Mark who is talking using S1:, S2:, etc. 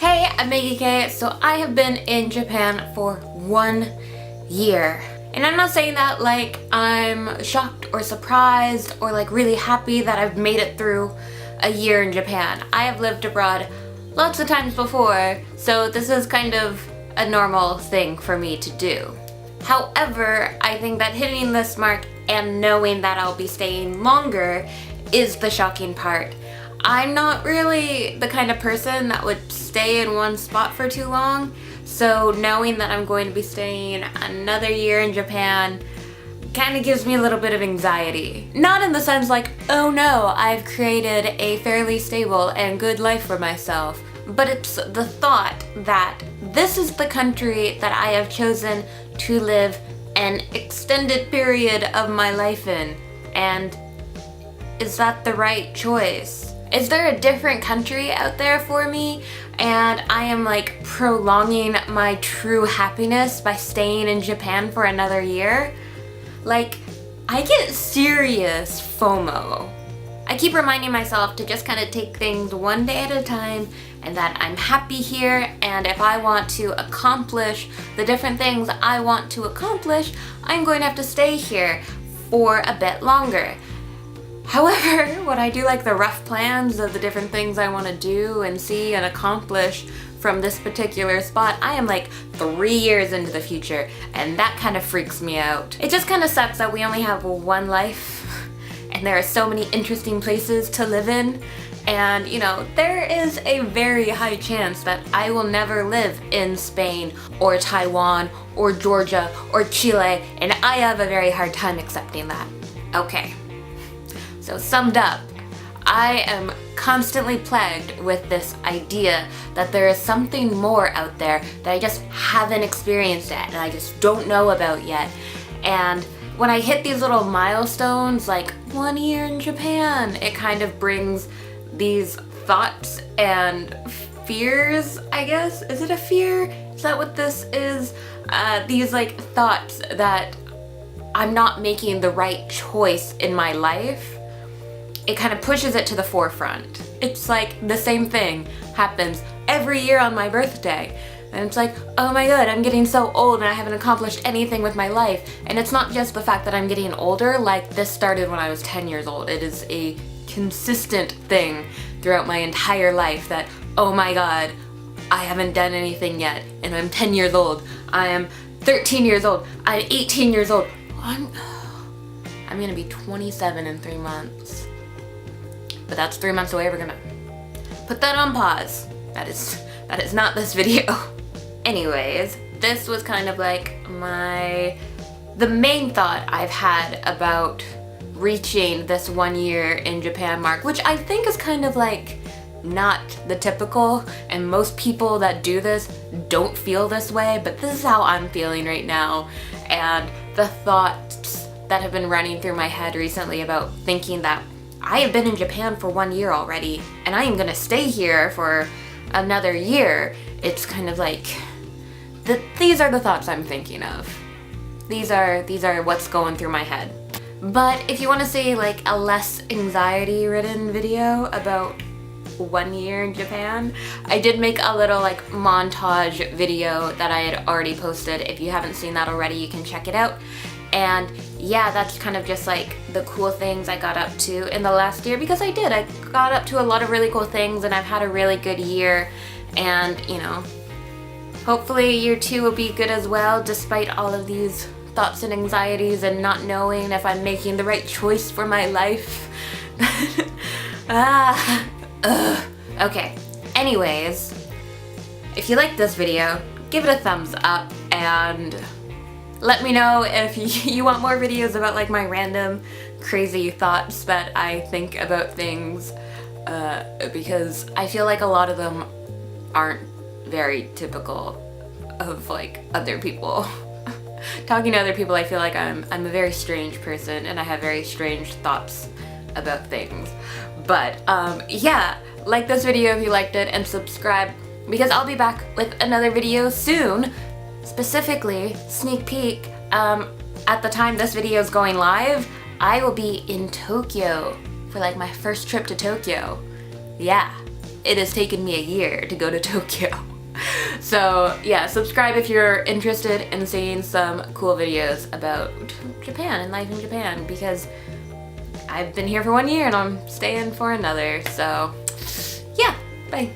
S1: Hey, I'm Meggie Kay. So I have been in Japan for 1 year. And I'm not saying that like I'm shocked or surprised or like really happy that I've made it through a year in Japan. I have lived abroad lots of times before, so this is kind of a normal thing for me to do. However, I think that hitting this mark and knowing that I'll be staying longer is the shocking part. I'm not really the kind of person that would stay in one spot for too long, so knowing that I'm going to be staying another year in Japan kind of gives me a little bit of anxiety. Not in the sense like, oh no, I've created a fairly stable and good life for myself, but it's the thought that this is the country that I have chosen to live an extended period of my life in, and is that the right choice? Is there a different country out there for me and I am like prolonging my true happiness by staying in Japan for another year? Like, I get serious FOMO. I keep reminding myself to just kind of take things one day at a time and that I'm happy here, and if I want to accomplish the different things I want to accomplish, I'm going to have to stay here for a bit longer. However, when I do like the rough plans of the different things I want to do and see and accomplish from this particular spot, I am like 3 years into the future, and that kind of freaks me out. It just kind of sucks that we only have one life and there are so many interesting places to live in, and you know, there is a very high chance that I will never live in Spain or Taiwan or Georgia or Chile, and I have a very hard time accepting that. Okay. So summed up, I am constantly plagued with this idea that there is something more out there that I just haven't experienced yet and I just don't know about yet. And when I hit these little milestones, like 1 year in Japan, it kind of brings these thoughts and fears, I guess. Is it a fear? Is that what this is? These like thoughts that I'm not making the right choice in my life. It kind of pushes it to the forefront. It's like the same thing happens every year on my birthday. And it's like, oh my god, I'm getting so old and I haven't accomplished anything with my life. And it's not just the fact that I'm getting older, like this started when I was 10 years old. It is a consistent thing throughout my entire life that, oh my god, I haven't done anything yet. And I'm 10 years old. I am 13 years old. I'm 18 years old. I'm gonna be 27 in 3 months. But that's 3 months away. We're gonna put that on pause. That is not this video. Anyways, this was kind of like the main thought I've had about reaching this 1 year in Japan mark, which I think is kind of like not the typical, and most people that do this don't feel this way, but this is how I'm feeling right now. And the thoughts that have been running through my head recently about thinking that I have been in Japan for 1 year already, and I am gonna stay here for another year. It's kind of like, these are the thoughts I'm thinking of. These are what's going through my head. But if you want to see like a less anxiety-ridden video about 1 year in Japan, I did make a little like montage video that I had already posted. If you haven't seen that already, you can check it out. And yeah, that's kind of just like the cool things I got up to in the last year, because I got up to a lot of really cool things and I've had a really good year, and you know, hopefully year 2 will be good as well, despite all of these thoughts and anxieties and not knowing if I'm making the right choice for my life. Okay, anyways, if you like this video, give it a thumbs up and let me know if you want more videos about like my random crazy thoughts that I think about things, because I feel like a lot of them aren't very typical of like other people. Talking to other people, I feel like I'm a very strange person and I have very strange thoughts about things. But yeah, like this video if you liked it and subscribe, because I'll be back with another video soon. Specifically, sneak peek, at the time this video is going live, I will be in Tokyo for like my first trip to Tokyo. Yeah, it has taken me a year to go to Tokyo. So yeah, subscribe if you're interested in seeing some cool videos about Japan and life in Japan, because I've been here for 1 year and I'm staying for another. So yeah, bye.